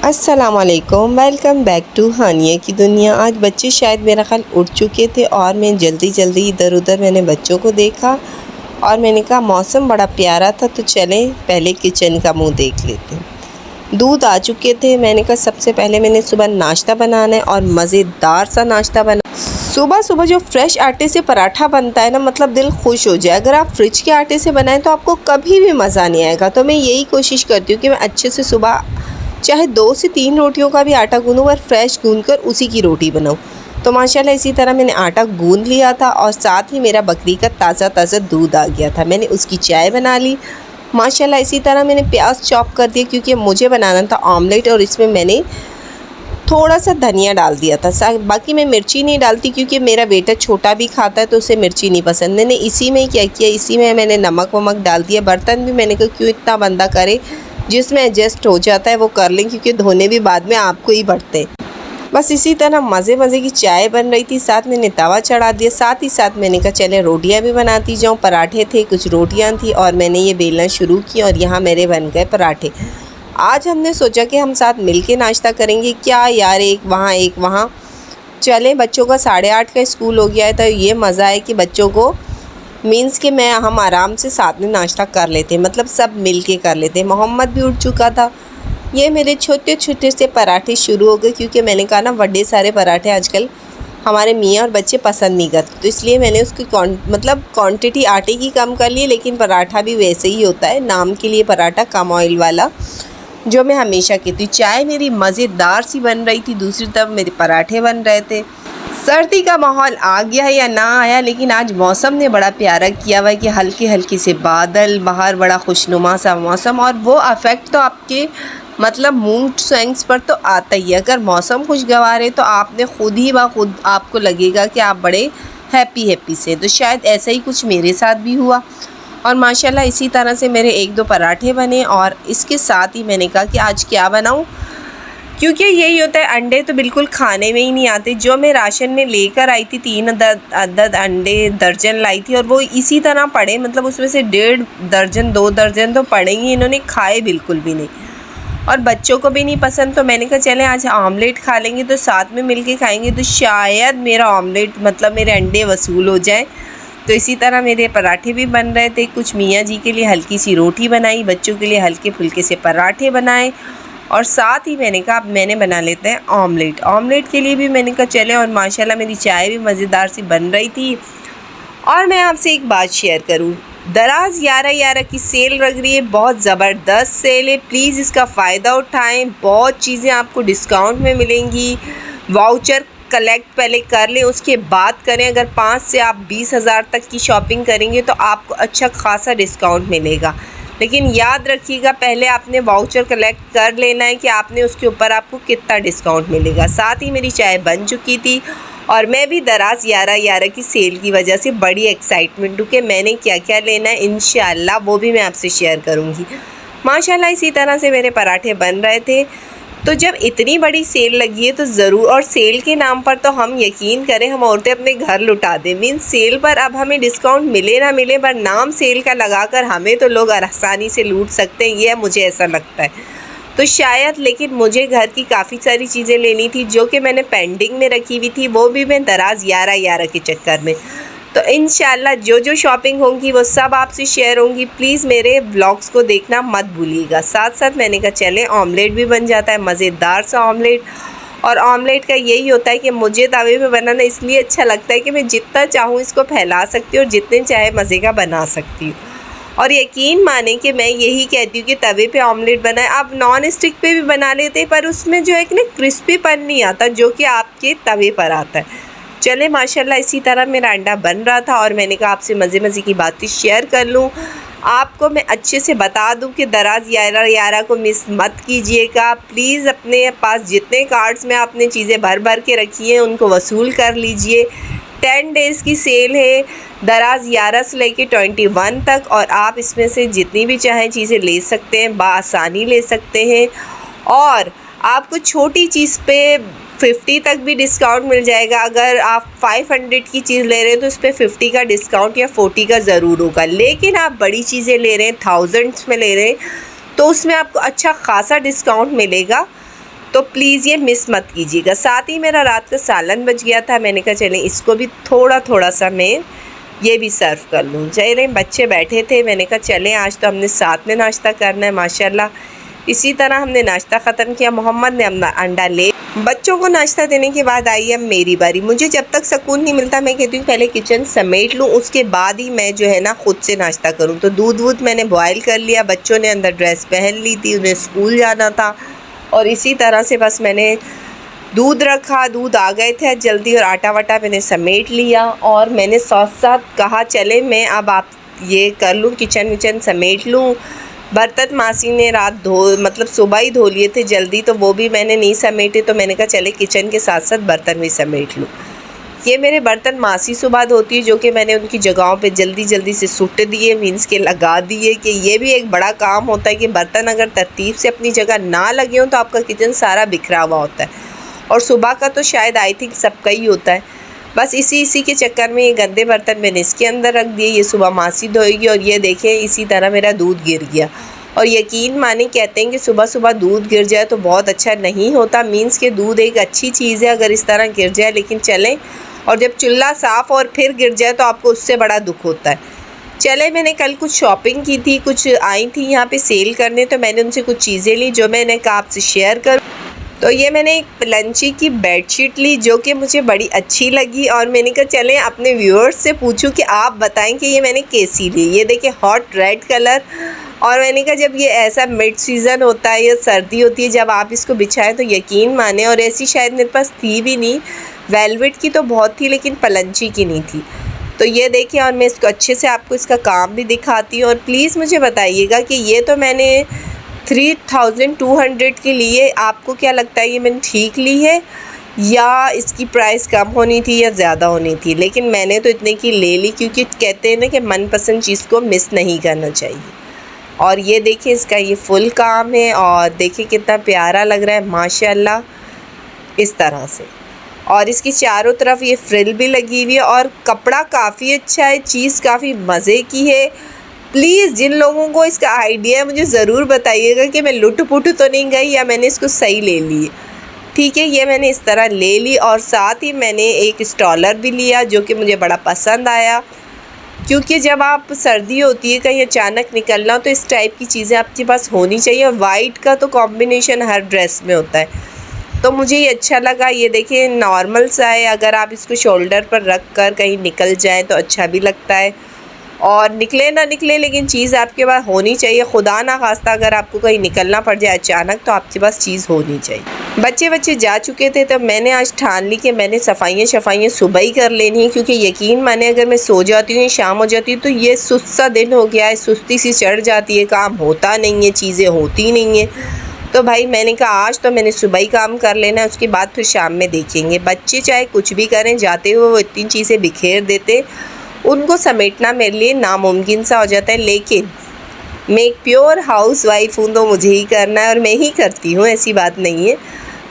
अस्सलामुअलैकुम, welcome back to हानिया की दुनिया। आज बच्चे शायद मेरा ख्याल उठ चुके थे और मैं जल्दी इधर उधर मैंने बच्चों को देखा और मैंने कहा मौसम बड़ा प्यारा था तो चलें पहले किचन का मुंह देख लेते हैं। दूध आ चुके थे। मैंने कहा सबसे पहले मैंने सुबह नाश्ता बनाना है और मज़ेदार सा नाश्ता बना। सुबह सुबह जो फ्रेश आटे से पराठा बनता है ना, मतलब दिल खुश हो जाए। अगर आप फ्रिज के आटे से बनाएं तो आपको कभी भी मज़ा नहीं आएगा। तो मैं यही कोशिश करती हूँ कि मैं अच्छे से सुबह चाहे 2 से 3 रोटियों का भी आटा गूँधूँ पर फ्रेश गूँध कर उसी की रोटी बनाऊँ। तो माशाल्लाह इसी तरह मैंने आटा गूँध लिया था और साथ ही मेरा बकरी का ताज़ा दूध आ गया था। मैंने उसकी चाय बना ली माशाल्लाह। इसी तरह मैंने प्याज चॉप कर दिया क्योंकि मुझे बनाना था ऑमलेट और इसमें मैंने थोड़ा सा धनिया डाल दिया था। बाकी मैं मिर्ची नहीं डालती क्योंकि मेरा बेटा छोटा भी खाता है तो उसे मिर्ची नहीं पसंद। मैंने इसी में क्या किया, इसी में मैंने नमक वमक डाल दिया। बर्तन भी मैंने कहा क्यों इतना बंदा करे, जिसमें एडजस्ट हो जाता है वो कर लें क्योंकि धोने भी बाद में आपको ही पड़ते हैं। बस इसी तरह मज़े की चाय बन रही थी, साथ मैंने तवा चढ़ा दिया। साथ ही साथ मैंने कहा चले रोटियां भी बनाती जाऊं। पराठे थे, कुछ रोटियां थी और मैंने ये बेलना शुरू की और यहाँ मेरे बन गए पराठे। आज हमने सोचा कि हम साथ मिलके नाश्ता करेंगे। क्या यार, एक वहाँ चले। बच्चों का 8:30 का स्कूल हो गया है तो ये मज़ा है कि बच्चों को मीन्स कि हम आराम से साथ में नाश्ता कर लेते, मतलब सब मिल के कर लेते। मोहम्मद भी उठ चुका था। ये मेरे छोटे से पराठे शुरू हो गए क्योंकि मैंने कहा ना बड़े सारे पराठे आजकल हमारे मियाँ और बच्चे पसंद नहीं करते, तो इसलिए मैंने उसकी क्वांटिटी आटे की कम कर ली। लेकिन पराठा भी वैसे ही होता है, नाम के लिए पराठा, कम ऑयल वाला, जो मैं हमेशा कहती हूँ। चाय मेरी मज़ेदार सी बन रही थी, दूसरी तरफ मेरे पराठे बन रहे थे। सर्दी का माहौल आ गया या ना आया, लेकिन आज मौसम ने बड़ा प्यारा किया हुआ है कि हल्के से बादल, बाहर बड़ा खुशनुमा सा मौसम। और वो अफेक्ट तो आपके मतलब मूड स्विंग्स पर तो आता ही है। अगर मौसम खुशगवार है तो आपने खुद आपको लगेगा कि आप बड़े हैप्पी से। तो शायद ऐसा ही कुछ मेरे साथ भी हुआ और माशाल्लाह इसी तरह से मेरे 1-2 पराठे बने। और इसके साथ ही मैंने कहा कि आज क्या बनाऊँ, क्योंकि यही होता है, अंडे तो बिल्कुल खाने में ही नहीं आते। जो मैं राशन में लेकर आई थी 3 अदद अंडे दर्जन लाई थी और वो इसी तरह पड़े, मतलब उसमें से 1.5 दर्जन 2 दर्जन तो पड़े ही, इन्होंने खाए बिल्कुल भी नहीं और बच्चों को भी नहीं पसंद। तो मैंने कहा चलें आज ऑमलेट खा लेंगे तो साथ में मिल के खाएँगे तो शायद मेरा ऑमलेट मतलब मेरे अंडे वसूल हो जाए। तो इसी तरह मेरे पराठे भी बन रहे थे। कुछ मियाँ जी के लिए हल्की सी रोटी बनाई, बच्चों के लिए हल्के फुल्के से पराठे बनाए और साथ ही मैंने कहा अब मैंने बना लेते हैं ऑमलेट के लिए भी मैंने कहा चले। और माशाल्लाह मेरी चाय भी मज़ेदार सी बन रही थी। और मैं आपसे एक बात शेयर करूं, दराज 11 की सेल लग रही है, बहुत ज़बरदस्त सेल है। प्लीज़ इसका फ़ायदा उठाएं, बहुत चीज़ें आपको डिस्काउंट में मिलेंगी। वाउचर कलेक्ट पहले कर लें, उसके बाद करें। अगर 5 से आप 20,000 तक की शॉपिंग करेंगे तो आपको अच्छा खासा डिस्काउंट मिलेगा। लेकिन याद रखिएगा पहले आपने वाउचर कलेक्ट कर लेना है कि आपने उसके ऊपर आपको कितना डिस्काउंट मिलेगा। साथ ही मेरी चाय बन चुकी थी और मैं भी दराज 11 की सेल की वजह से बड़ी एक्साइटमेंट हूँ कि मैंने क्या क्या लेना है। इंशाल्लाह वो भी मैं आपसे शेयर करूँगी। माशाल्लाह इसी तरह से मेरे पराठे बन रहे थे। तो जब इतनी बड़ी सेल लगी है तो ज़रूर, और सेल के नाम पर तो हम यकीन करें हम औरतें अपने घर लुटा दें। मीन्स सेल पर अब हमें डिस्काउंट मिले ना मिले पर नाम सेल का लगाकर हमें तो लोग आसानी से लूट सकते हैं, यह मुझे ऐसा लगता है। तो शायद, लेकिन मुझे घर की काफ़ी सारी चीज़ें लेनी थी जो कि मैंने पेंडिंग में रखी हुई थी, वो भी मैं दराज 11 के चक्कर में। तो इंशाल्लाह जो शॉपिंग होंगी वो सब आपसे शेयर होंगी। प्लीज़ मेरे व्लॉग्स को देखना मत भूलिएगा। साथ साथ मैंने कहा चले ऑमलेट भी बन जाता है, मज़ेदार सा ऑमलेट। और ऑमलेट का यही होता है कि मुझे तवे पे बनाना इसलिए अच्छा लगता है कि मैं जितना चाहूँ इसको फैला सकती हूँ और जितने चाहे मज़े का बना सकती हूँ। और यकीन माने कि मैं यही कहती हूँ कि तवे पे ऑमलेट बनाए। आप नॉन स्टिक पे भी बना लेते हैं पर उसमें जो एक ना क्रिस्पीपन नहीं आता जो कि आपके तवे पर आता है। चले माशाल्लाह इसी तरह मेरा अंडा बन रहा था और मैंने कहा आपसे मज़े की बातें शेयर कर लूँ। आपको मैं अच्छे से बता दूं कि दराज 11 को मिस मत कीजिएगा। प्लीज़ अपने पास जितने कार्ड्स में आपने चीज़ें भर के रखी हैं उनको वसूल कर लीजिए। 10 डेज़ की सेल है दराज 11 से लेके 21 तक और आप इसमें से जितनी भी चाहें चीज़ें ले सकते हैं, बआसानी ले सकते हैं। और आपको छोटी चीज़ पे 50 तक भी डिस्काउंट मिल जाएगा। अगर आप 500 की चीज़ ले रहे हैं तो उस पर 50 का डिस्काउंट या 40 का ज़रूर होगा। लेकिन आप बड़ी चीज़ें ले रहे हैं, थाउजेंड्स में ले रहे हैं, तो उसमें आपको अच्छा खासा डिस्काउंट मिलेगा। तो प्लीज़ ये मिस मत कीजिएगा। साथ ही मेरा रात का सालन बच गया था, मैंने कहा चलें इसको भी थोड़ा थोड़ा सा मैं ये भी सर्व कर लूँ। चलें बच्चे बैठे थे, मैंने कहा चलें आज तो हमने साथ में नाश्ता करना है। माशाल्लाह इसी तरह हमने नाश्ता ख़त्म किया। मोहम्मद ने अपना अंडा ले, बच्चों को नाश्ता देने के बाद आई अब मेरी बारी। मुझे जब तक सुकून नहीं मिलता मैं कहती हूँ पहले किचन समेट लूँ, उसके बाद ही मैं जो है ना ख़ुद से नाश्ता करूँ। तो दूध वूध मैंने बॉयल कर लिया, बच्चों ने अंदर ड्रेस पहन ली थी, उन्हें स्कूल जाना था, और इसी तरह से बस मैंने दूध रखा, दूध आ गए थे जल्दी, और आटा वाटा मैंने समेट लिया। और मैंने साथ साथ कहा चले मैं अब आप ये कर लूँ, किचन विचन समेट लूँ। बर्तन मासी ने रात मतलब सुबह ही धो लिए थे जल्दी, तो वो भी मैंने नहीं समेटे, तो मैंने कहा चले किचन के साथ साथ बर्तन भी समेट लूँ। ये मेरे बर्तन मासी सुबह धोती है, जो कि मैंने उनकी जगहों पे जल्दी जल्दी से सुट दिए, मीन्स के लगा दिए। कि ये भी एक बड़ा काम होता है कि बर्तन अगर तरतीब से अपनी जगह ना लगे हों तो आपका किचन सारा बिखरा हुआ होता है, और सुबह का तो शायद आई थिंक सबका ही होता है। बस इसी के चक्कर में ये गंदे बर्तन मैंने इसके अंदर रख दिए, ये सुबह मासी धोएगी। और ये देखें इसी तरह मेरा दूध गिर गया, और यकीन माने कहते हैं कि सुबह सुबह दूध गिर जाए तो बहुत अच्छा नहीं होता, मीन्स के दूध एक अच्छी चीज़ है अगर इस तरह गिर जाए, लेकिन चलें, और जब चूल्हा साफ़ और फिर गिर जाए तो आपको उससे बड़ा दुख होता है। चले मैंने कल कुछ शॉपिंग की थी, कुछ आई थी यहाँ पे सेल करने, तो मैंने उनसे कुछ चीज़ें ली जो मैंने कहा आपसे शेयर करूँ। तो ये मैंने एक प्लंची की बेडशीट ली जो कि मुझे बड़ी अच्छी लगी, और मैंने कहा चलें अपने व्यूअर्स से पूछूं कि आप बताएं कि ये मैंने कैसी ली। ये देखिए हॉट रेड कलर, और मैंने कहा जब ये ऐसा मिड सीज़न होता है या सर्दी होती है जब आप इसको बिछाएं तो यकीन माने, और ऐसी शायद मेरे पास थी भी नहीं, वेलवेट की तो बहुत थी लेकिन प्लंची की नहीं थी। तो ये देखिए, और मैं इसको अच्छे से आपको इसका काम भी दिखाती हूँ। और प्लीज़ मुझे बताइएगा कि ये तो मैंने 3200 के लिए, आपको क्या लगता है ये मैंने ठीक ली है या इसकी प्राइस कम होनी थी या ज़्यादा होनी थी? लेकिन मैंने तो इतने की ले ली, क्योंकि कहते हैं ना कि मनपसंद चीज़ को मिस नहीं करना चाहिए। और ये देखिए इसका ये फुल काम है, और देखिए कितना प्यारा लग रहा है माशाल्लाह इस तरह से। और इसकी चारों तरफ ये फ्रिल भी लगी हुई है, और कपड़ा काफ़ी अच्छा है, चीज़ काफ़ी मज़े की है। प्लीज़ जिन लोगों को इसका आइडिया है मुझे ज़रूर बताइएगा कि मैं लुट-पुट तो नहीं गई या मैंने इसको सही ले ली। ठीक है, ये मैंने इस तरह ले ली, और साथ ही मैंने एक स्टॉलर भी लिया जो कि मुझे बड़ा पसंद आया, क्योंकि जब आप सर्दी होती है कहीं अचानक निकलना तो इस टाइप की चीज़ें आपके पास होनी चाहिए। और वाइट का तो कॉम्बिनेशन हर ड्रेस में होता है, तो मुझे ये अच्छा लगा। ये देखिए नॉर्मल सा है, अगर आप इसको शोल्डर पर रख कर कहीं निकल जाएँ तो अच्छा भी लगता है, और निकले ना निकले लेकिन चीज़ आपके पास होनी चाहिए। खुदा ना खास्ता अगर आपको कहीं निकलना पड़ जाए अचानक तो आपके पास चीज़ होनी चाहिए। बच्चे जा चुके थे तो मैंने आज ठान ली कि मैंने सफाइयाँ सुबह ही कर लेनी है, क्योंकि यकीन माने अगर मैं सो जाती हूँ, शाम हो जाती है तो ये सुस्त सा दिन हो गया है, सुस्ती सी चढ़ जाती है, काम होता नहीं है, चीज़ें होती नहीं है। तो भाई मैंने कहा आज तो मैंने सुबह ही काम कर लेना है, उसके बाद फिर शाम में देखेंगे। बच्चे चाहे कुछ भी करें, जाते हुए वो इतनी चीज़ें बिखेर देते, उनको समेटना मेरे लिए नामुमकिन सा हो जाता है। लेकिन मैं एक प्योर हाउस वाइफ हूँ तो मुझे ही करना है, और मैं ही करती हूँ, ऐसी बात नहीं है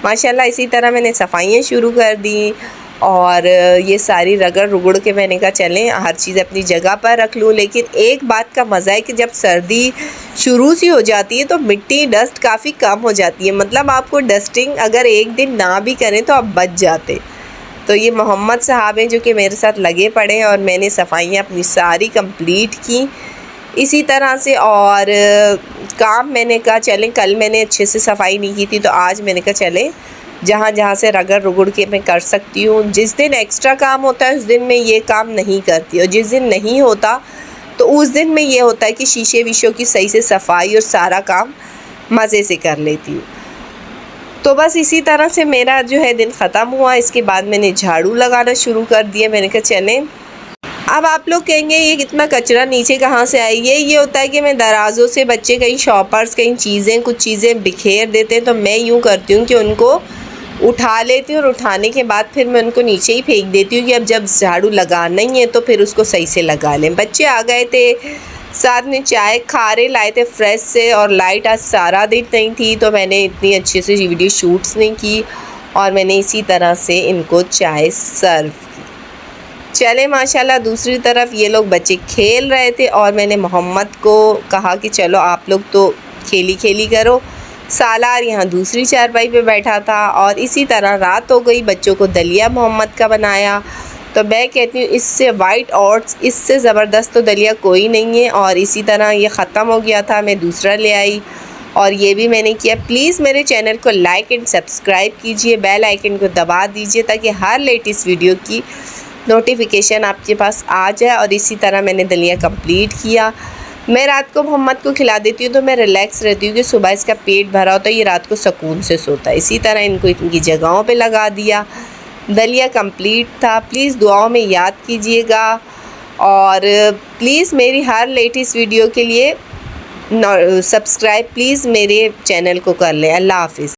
माशाल्लाह। इसी तरह मैंने सफाइयाँ शुरू कर दी, और ये सारी रगड़ रुगड़ के मैंने कहा चलें हर चीज़ अपनी जगह पर रख लूँ। लेकिन एक बात का मज़ा है कि जब सर्दी शुरू सी हो जाती है तो मिट्टी डस्ट काफ़ी कम हो जाती है, मतलब आपको डस्टिंग अगर एक दिन ना भी करें तो आप बच जाते। तो ये मोहम्मद साहब हैं जो कि मेरे साथ लगे पड़े हैं, और मैंने सफाइयाँ अपनी सारी कंप्लीट की इसी तरह से। और काम मैंने कहा चलें, कल मैंने अच्छे से सफाई नहीं की थी तो आज मैंने कहा चलें जहाँ से रगड़ रुगड़ के मैं कर सकती हूँ। जिस दिन एक्स्ट्रा काम होता है उस दिन मैं ये काम नहीं करती, और जिस दिन नहीं होता तो उस दिन में ये होता है कि शीशे वीशों की सही से सफाई और सारा काम मज़े से कर लेती हूँ। तो बस इसी तरह से मेरा जो है दिन ख़त्म हुआ। इसके बाद मैंने झाड़ू लगाना शुरू कर दिया। मैंने कहा चलें, अब आप लोग कहेंगे ये कितना कचरा नीचे कहाँ से आई है। ये होता है कि मैं दराज़ों से बच्चे कहीं शॉपर्स कहीं कुछ चीज़ें बिखेर देते हैं, तो मैं यूँ करती हूँ कि उनको उठा लेती हूँ, और उठाने के बाद फिर मैं उनको नीचे ही फेंक देती हूँ कि अब जब झाड़ू लगाना ही है तो फिर उसको सही से लगा लें। बच्चे आ गए थे, साथ में चाय खारे लाए थे फ्रेश से, और लाइट आज सारा दिन नहीं थी तो मैंने इतनी अच्छे से वीडियो शूट्स नहीं की, और मैंने इसी तरह से इनको चाय सर्व की। चले माशाल्लाह दूसरी तरफ ये लोग बच्चे खेल रहे थे, और मैंने मोहम्मद को कहा कि चलो आप लोग तो खेली करो, सालार यहाँ दूसरी चारपाई पे बैठा था। और इसी तरह रात हो गई, बच्चों को दलिया मोहम्मद का बनाया। तो मैं कहती हूँ इससे वाइट ओट्स, इससे ज़बरदस्त तो दलिया कोई नहीं है। और इसी तरह ये ख़त्म हो गया था, मैं दूसरा ले आई और ये भी मैंने किया। प्लीज़ मेरे चैनल को लाइक एंड सब्सक्राइब कीजिए, बेल आइकन को दबा दीजिए ताकि हर लेटेस्ट वीडियो की नोटिफिकेशन आपके पास आ जाए। और इसी तरह मैंने दलिया कंप्लीट किया। मैं रात को मोहम्मद को खिला देती हूँ तो मैं रिलैक्स रहती हूँ कि सुबह इसका पेट भरा होता है, ये रात को सुकून से सोता है। इसी तरह इनको इनकी जगहों पे लगा दिया। दलिया कंप्लीट था। प्लीज़ दुआओं में याद कीजिएगा और प्लीज़ मेरी हर लेटेस्ट वीडियो के लिए सब्सक्राइब प्लीज़ मेरे चैनल को कर लें। अल्लाह हाफ़िज़।